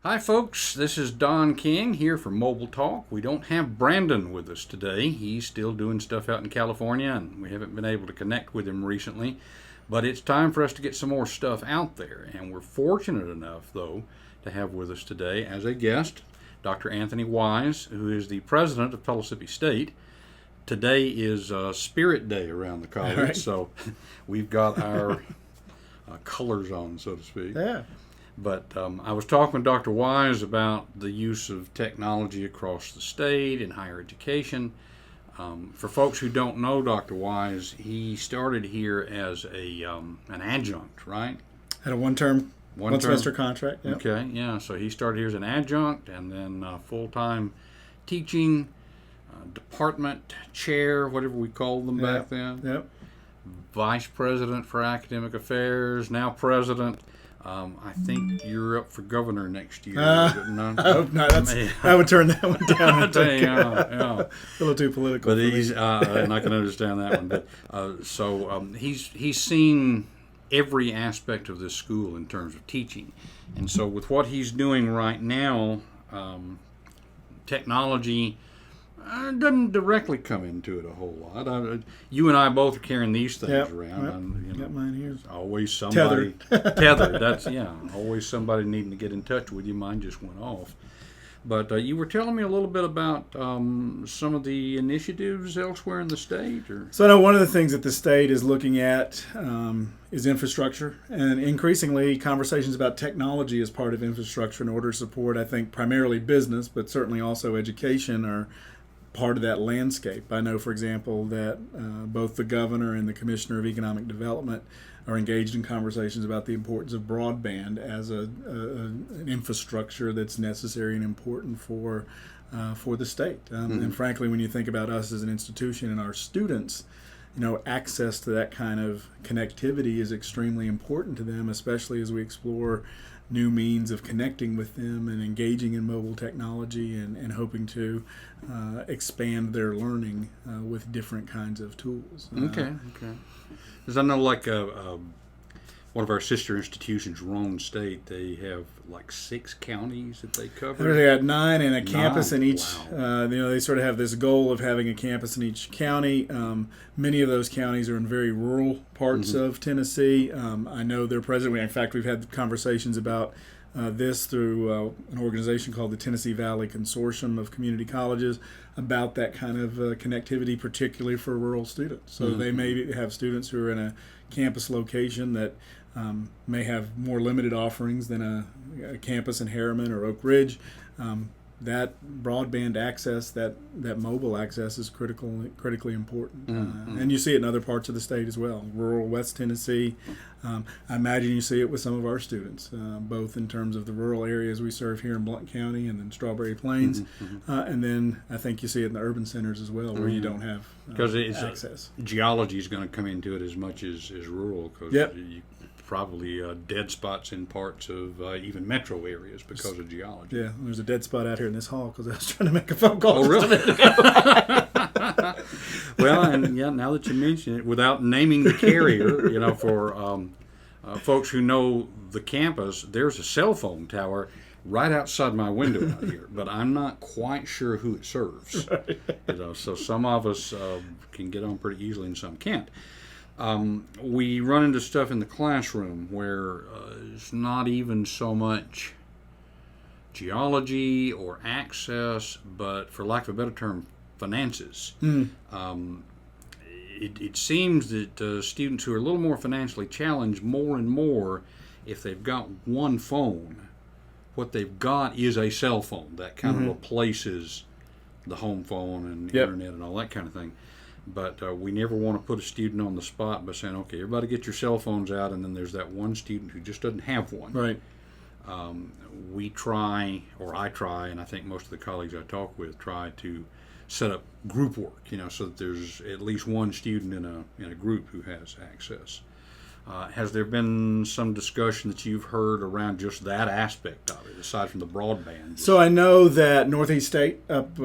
Hi, folks. This is Don King here for Mobile Talk. We don't have Brandon with us today. He's still doing stuff out in California, and we haven't been able to connect with him recently. But it's time for us to get some more stuff out there. And we're fortunate enough, though, to have with us today as a guest Dr. Anthony Wise, who is the president of Pellissippi State. Today is Spirit Day around the college, Right. so we've got our colors on, so to speak. Yeah. But I was talking with Dr. Wise about the use of technology across the state in higher education. For folks who don't know Dr. Wise, he started here as an adjunct, right? Had a one-term, One term. one-semester contract. Yep. Okay, yeah. So he started here as an adjunct and then full-time teaching, department chair, whatever we called them back then, Yep. vice president for academic affairs, now president. I think you're up for governor next year. Is it not? I hope not. I would turn that one down. I think. Yeah. A little too political. But for me. he's, and I can understand that one. But he's seen every aspect of this school in terms of teaching, and so with what he's doing right now, technology doesn't directly come into it a whole lot. You and I both are carrying these things Yep. around. Yep. And, Got mine here. always somebody tethered. That's always somebody needing to get in touch with you. Mine just went off. But you were telling me a little bit about some of the initiatives elsewhere in the state, or So I know one of the things that the state is looking at is infrastructure, and increasingly conversations about technology as part of infrastructure in order to support, I think, primarily business, but certainly also education are part of that landscape. I know, for example, that both the governor and the commissioner of economic development are engaged in conversations about the importance of broadband as an infrastructure that's necessary and important for the state. And frankly, when you think about us as an institution and our students, access to that kind of connectivity is extremely important to them, especially as we explore new means of connecting with them and engaging in mobile technology and hoping to expand their learning with different kinds of tools. okay. Because I know, like one of our sister institutions, Roane State, they have like 6 counties that they cover. They got 9 and a campus in each. Wow. They sort of have this goal of having a campus in each county. Many of those counties are in very rural parts of Tennessee. I know their president. In fact, we've had conversations about this through an organization called the Tennessee Valley Consortium of Community Colleges about that kind of connectivity, particularly for rural students. So they may have students who are in a campus location that may have more limited offerings than a campus in Harriman or Oak Ridge. That broadband access, that mobile access is critically important. And you see it in other parts of the state as well, rural West Tennessee. I imagine you see it with some of our students, both in terms of the rural areas we serve here in Blount County and then Strawberry Plains. And then I think you see it in the urban centers as well, where you don't have access. Geology is going to come into it as much as rural, because Yep. you probably dead spots in parts of even metro areas because of geology. Yeah, there's a dead spot out here in this hall because I was trying to make a phone call. Oh, really? Well, and now that you mention it, without naming the carrier, for folks who know the campus, there's a cell phone tower right outside my window out here, but I'm not quite sure who it serves. So some of us can get on pretty easily and some can't. We run into stuff in the classroom where it's not even so much geology or access, but for lack of a better term, finances. It seems that students who are a little more financially challenged, more and more, if they've got one phone, what they've got is a cell phone that kind of replaces the home phone and internet and all that kind of thing. But we never want to put a student on the spot by saying, okay, everybody get your cell phones out, and then there's that one student who just doesn't have one. Right. We try, or I try, and I think most of the colleagues I talk with try to set up group work, so that there's at least one student in a group who has access. Has there been some discussion that you've heard around just that aspect of it, aside from the broadband? So I know that Northeast State up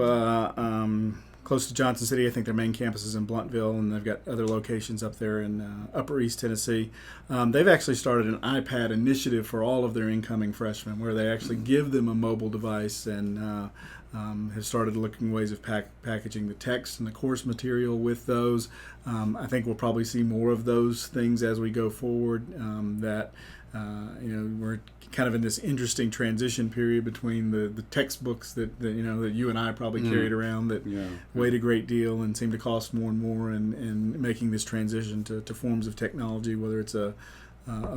close to Johnson City. I think their main campus is in Blunttville, and they've got other locations up there in Upper East Tennessee. They've actually started an iPad initiative for all of their incoming freshmen, where they actually give them a mobile device and have started looking ways of packaging the text and the course material with those. I think we'll probably see more of those things as we go forward. We're kind of in this interesting transition period between the textbooks that you and I probably carried around that weighed a great deal and seem to cost more and more, and making this transition to forms of technology, whether it's a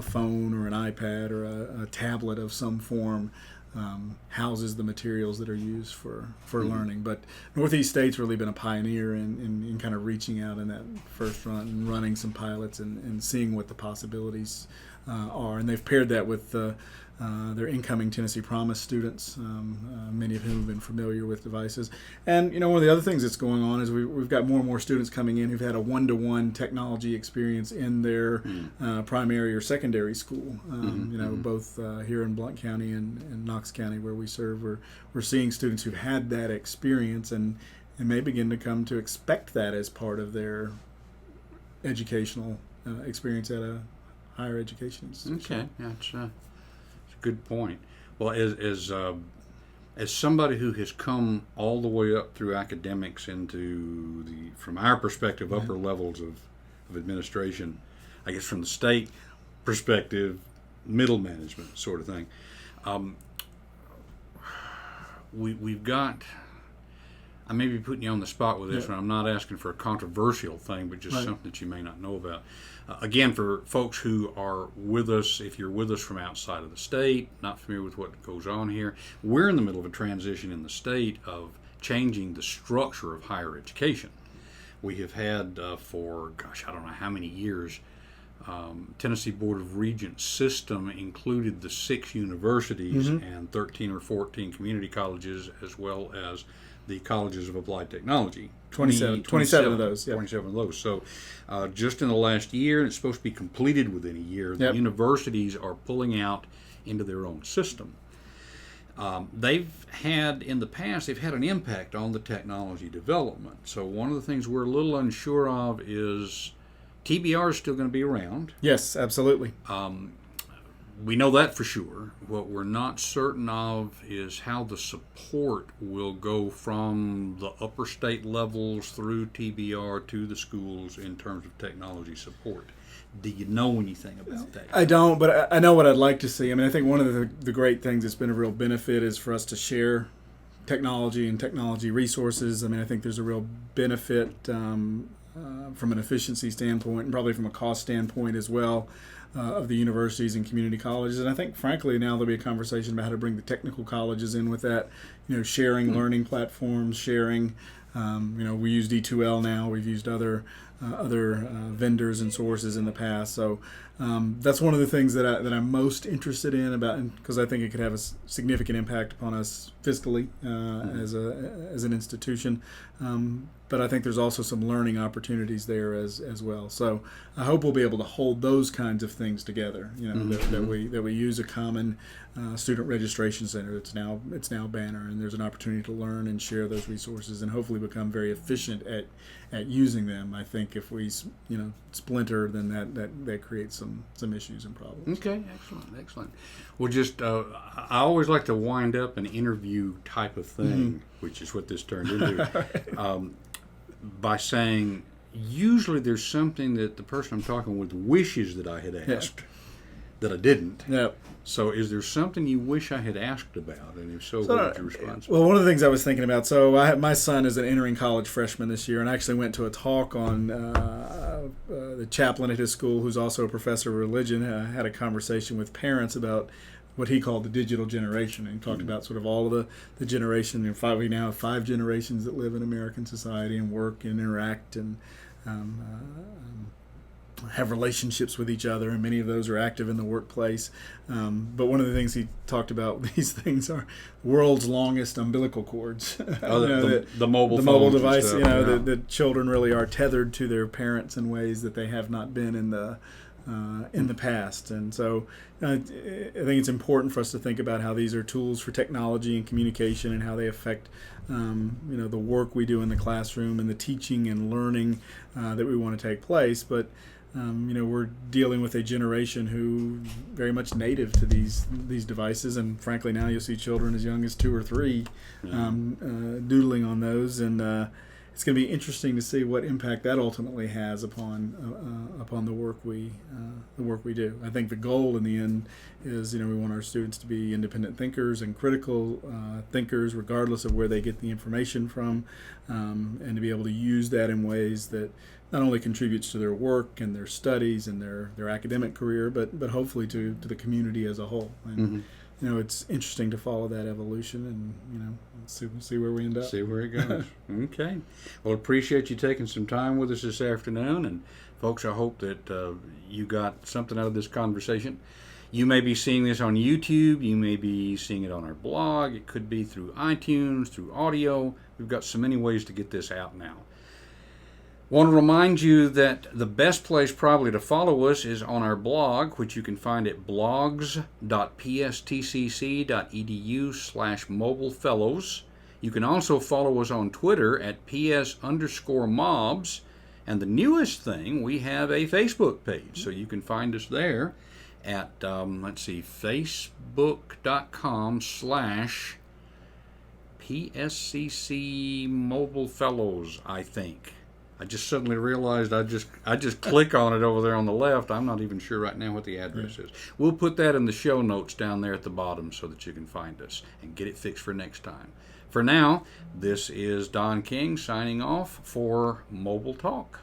phone or an iPad or a tablet of some form. Houses the materials that are used for learning. But Northeast State's really been a pioneer in kind of reaching out in that first run and running some pilots and seeing what the possibilities are. And they've paired that with their incoming Tennessee Promise students, many of whom have been familiar with devices. And one of the other things that's going on is we've got more and more students coming in who've had a one-to-one technology experience in their primary or secondary school. Both here in Blount County and Knox County, where we serve, we're seeing students who've had that experience and may begin to come to expect that as part of their educational experience at a higher education institution. Okay, that's a good point. Well, as somebody who has come all the way up through academics into from our perspective, upper levels of administration, I guess from the state perspective, middle management sort of thing, we've got. I may be putting you on the spot with this one. I'm not asking for a controversial thing, but just something that you may not know about. Again, for folks who are with us, if you're with us from outside of the state, not familiar with what goes on here, we're in the middle of a transition in the state of changing the structure of higher education. We have had for, I don't know how many years, Tennessee Board of Regents system included the 6 universities and 13 or 14 community colleges, as well as the colleges of applied technology. 27 of those. Yep. 27 of those. So just in the last year, and it's supposed to be completed within a year, the universities are pulling out into their own system. They've had an impact on the technology development. So one of the things we're a little unsure of is TBR is still going to be around. Yes, absolutely. We know that for sure. What we're not certain of is how the support will go from the upper state levels through TBR to the schools in terms of technology support. Do you know anything about that? I don't, but I know what I'd like to see. I mean, I think one of the great things that's been a real benefit is for us to share technology and technology resources. I mean, I think there's a real benefit from an efficiency standpoint and probably from a cost standpoint as well. Of the universities and community colleges. And I think, frankly, now there'll be a conversation about how to bring the technical colleges in with that, sharing learning platforms, sharing, we use D2L now, we've used other vendors and sources in the past. So that's one of the things that I'm most interested in because I think it could have a significant impact upon us fiscally as an institution. But I think there's also some learning opportunities there as well. So I hope we'll be able to hold those kinds of things together. That we use a common student registration center. It's now Banner, and there's an opportunity to learn and share those resources, and hopefully become very efficient at using them. I think if we splinter, then that creates some issues and problems. Okay, excellent. Well, just I always like to wind up an interview type of thing, which is what this turned into. By saying, usually there's something that the person I'm talking with wishes that I had asked that I didn't. Yep. So is there something you wish I had asked about? And if so, what would your response be? Well, one of the things I was thinking about, so my son is an entering college freshman this year, and I actually went to a talk on the chaplain at his school, who's also a professor of religion, had a conversation with parents about what he called the digital generation, and he talked about sort of all of the generation. We now have 5 generations that live in American society and work and interact and have relationships with each other, and many of those are active in the workplace. But one of the things he talked about, these things are the world's longest umbilical cords. The mobile device. The children really are tethered to their parents in ways that they have not been in the in the past. And so I think it's important for us to think about how these are tools for technology and communication and how they affect the work we do in the classroom and the teaching and learning that we want to take place. But we're dealing with a generation who very much native to these devices, and frankly, now you'll see children as young as 2 or 3 doodling on those, and it's going to be interesting to see what impact that ultimately has upon the work we do. I think the goal in the end is we want our students to be independent thinkers and critical thinkers, regardless of where they get the information from, and to be able to use that in ways that not only contributes to their work and their studies and their academic career, but hopefully to the community as a whole. And it's interesting to follow that evolution and see where we end up. See where it goes. Okay. Well, appreciate you taking some time with us this afternoon, and folks, I hope that you got something out of this conversation. You may be seeing this on YouTube. You may be seeing it on our blog. It could be through iTunes, through audio. We've got so many ways to get this out now. Want to remind you that the best place probably to follow us is on our blog, which you can find at blogs.pstcc.edu/mobilefellows. You can also follow us on Twitter at ps_mobs. And the newest thing, we have a Facebook page, so you can find us there at, facebook.com/PSCC Mobile Fellows, I think. I just suddenly realized I just click on it over there on the left. I'm not even sure right now what the address is. We'll put that in the show notes down there at the bottom so that you can find us and get it fixed for next time. For now, this is Don King signing off for Mobile Talk.